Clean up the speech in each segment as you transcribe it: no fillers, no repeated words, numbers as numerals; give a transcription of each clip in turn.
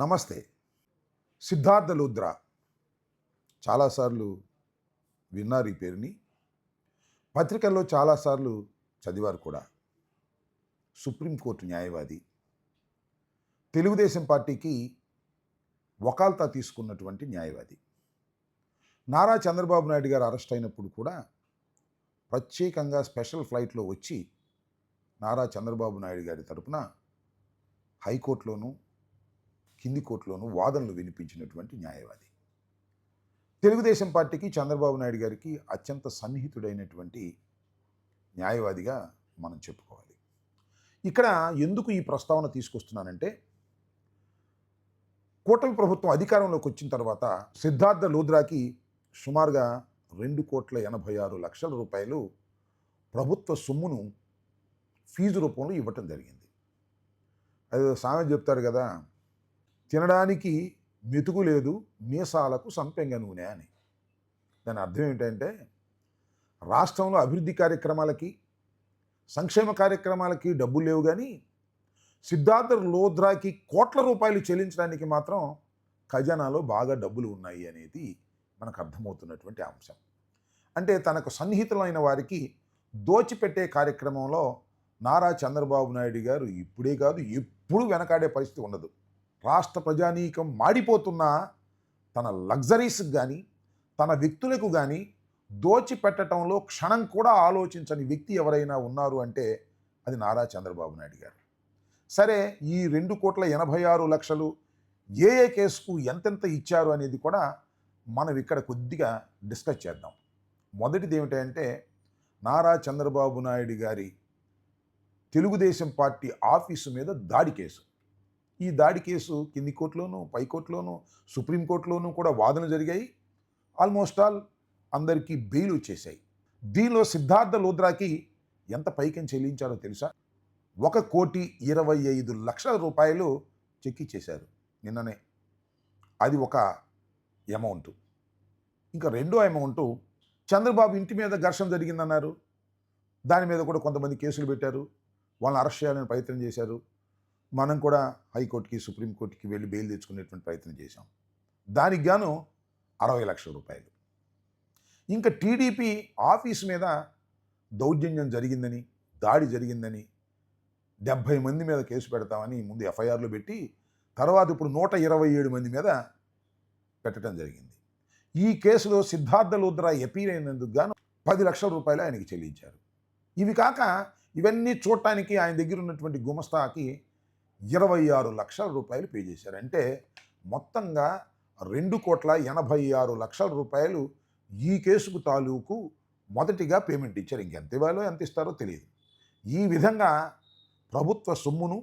నమస్తే. సిద్ధార్థ లూథ్రా చాలాసార్లు విన్నారు ఈ పేరుని. పత్రికల్లో చాలాసార్లు చదివారు కూడా. సుప్రీంకోర్టు న్యాయవాది, తెలుగుదేశం పార్టీకి వకాల్తా తీసుకున్నటువంటి న్యాయవాది. నారా చంద్రబాబు నాయుడు గారు అరెస్ట్ అయినప్పుడు కూడా ప్రత్యేకంగా స్పెషల్ ఫ్లైట్లో వచ్చి నారా చంద్రబాబు నాయుడు గారి తరపున హైకోర్టులోనూ కింది కోర్టులోనూ వాదనలు వినిపించినటువంటి న్యాయవాది. తెలుగుదేశం పార్టీకి చంద్రబాబు నాయుడు గారికి అత్యంత సన్నిహితుడైనటువంటి న్యాయవాదిగా మనం చెప్పుకోవాలి. ఇక్కడ ఎందుకు ఈ ప్రస్తావన తీసుకొస్తున్నానంటే, కూటమి ప్రభుత్వం అధికారంలోకి వచ్చిన తర్వాత సిద్ధార్థ లూథ్రాకి సుమారుగా 2,86,00,000 రూపాయలు ప్రభుత్వ సొమ్మును ఫీజు రూపంలో ఇవ్వటం జరిగింది. అది సామెత చెప్తారు కదా, తినడానికి మెతుకు లేదు, మీసాలకు సంపెంగ నూనె అని. దాని అర్థం ఏంటంటే, రాష్ట్రంలో అభివృద్ధి కార్యక్రమాలకి, సంక్షేమ కార్యక్రమాలకి డబ్బులు లేవు, కానీ సిద్ధార్థ లూథ్రాకి కోట్ల రూపాయలు చెల్లించడానికి మాత్రం ఖజానాలో బాగా డబ్బులు ఉన్నాయి అనేది మనకు అర్థమవుతున్నటువంటి అంశం. అంటే తనకు సన్నిహితులైన వారికి దోచిపెట్టే కార్యక్రమంలో నారా చంద్రబాబు నాయుడు గారు ఇప్పుడే కాదు ఎప్పుడు వెనకాడే పరిస్థితి ఉండదు. రాష్ట్ర ప్రజానీకం మాడిపోతున్నా తన లగ్జరీస్కి కానీ తన వ్యక్తులకు కానీ దోచిపెట్టడంలో క్షణం కూడా ఆలోచించని వ్యక్తి ఎవరైనా ఉన్నారు అంటే అది నారా చంద్రబాబు నాయుడు గారు. సరే, ఈ 2,86,00,000 ఏ కేసుకు ఎంతెంత ఇచ్చారు అనేది కూడా మనం ఇక్కడ కొద్దిగా డిస్కస్ చేద్దాం. మొదటిది ఏమిటంటే, నారా చంద్రబాబు నాయుడు గారి తెలుగుదేశం పార్టీ ఆఫీసు మీద దాడి కేసు. ఈ దాడి కేసు కింది కోర్టులోనూ పై కోర్టులోనూ సుప్రీంకోర్టులోనూ కూడా వాదనలు జరిగాయి. ఆల్మోస్ట్ ఆల్ అందరికీ బెయిల్ వచ్చేసాయి. దీనిలో సిద్ధార్థ లూథ్రాకి ఎంత పైకం చెల్లించారో తెలుసా? 1,25,00,000 రూపాయలు చెక్ ఇచ్చేశారు నిన్ననే. అది ఒక అమౌంట్. ఇంకా రెండో అమౌంటు చంద్రబాబు ఇంటి మీద ఘర్షణ జరిగిందన్నారు. దాని మీద కూడా కొంతమంది కేసులు పెట్టారు. వాళ్ళని అరెస్ట్ చేయాలని ప్రయత్నం చేశారు. మనం కూడా హైకోర్టుకి సుప్రీంకోర్టుకి వెళ్ళి బెయిల్ తెచ్చుకునేటువంటి ప్రయత్నం చేశాం. దానికి గాను 60,00,000 రూపాయలు. ఇంకా టీడీపీ ఆఫీసు మీద దౌర్జన్యం జరిగిందని, దాడి జరిగిందని 70 మంది మీద కేసు పెడతామని ముందు ఎఫ్ఐఆర్లు పెట్టి, తర్వాత ఇప్పుడు 127 మంది మీద పెట్టడం జరిగింది. ఈ కేసులో సిద్ధార్థ లూథ్రా అపీల్ అయినందుకు గాను 10,00,000 రూపాయలు ఆయనకి చెల్లించారు. ఇవి కాక ఇవన్నీ చూడటానికి ఆయన దగ్గర ఉన్నటువంటి గుమస్తాకి 26,00,000 రూపాయలు పే చేశారు. అంటే మొత్తంగా 2,86,00,000 రూపాయలు ఈ కేసుకు తాలూకు మొదటిగా పేమెంట్ ఇచ్చారు. ఇంకెంత ఇవ్వాలో ఎంత ఇస్తారో తెలియదు. ఈ విధంగా ప్రభుత్వ సొమ్మును,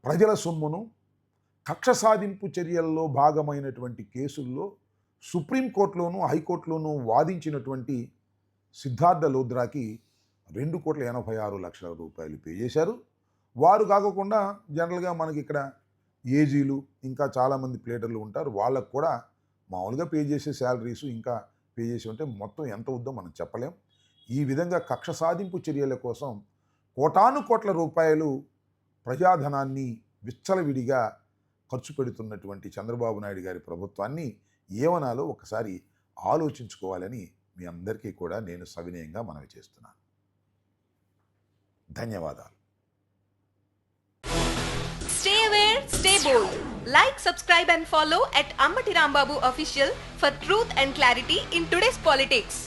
ప్రజల సొమ్మును కక్ష సాధింపు చర్యల్లో భాగమైనటువంటి కేసుల్లో సుప్రీంకోర్టులోనూ హైకోర్టులోనూ వాదించినటువంటి సిద్ధార్థ లూథ్రాకి 2,86,00,000 రూపాయలు పే చేశారు. వారు కాకుండా జనరల్గా మనకి ఇక్కడ ఏజీలు ఇంకా చాలామంది ప్లేటర్లు ఉంటారు. వాళ్ళకు కూడా మామూలుగా పే చేసే శాలరీస్ ఇంకా పే చేసి ఉంటే మొత్తం ఎంత అవుద్దో మనం చెప్పలేం. ఈ విధంగా కక్ష సాధింపు చర్యల కోసం కోటాను కోట్ల రూపాయలు ప్రజాధనాన్ని విచ్చలవిడిగా ఖర్చు పెడుతున్నటువంటి చంద్రబాబు నాయుడు గారి ప్రభుత్వాన్ని ఏమనాలో ఒకసారి ఆలోచించుకోవాలని మీ అందరికీ కూడా నేను సవినయంగా మనవి చేస్తున్నాను. ధన్యవాదాలు. Stay aware, stay bold. Like, subscribe and follow at Ammati Rambabu Official for truth and clarity in today's politics.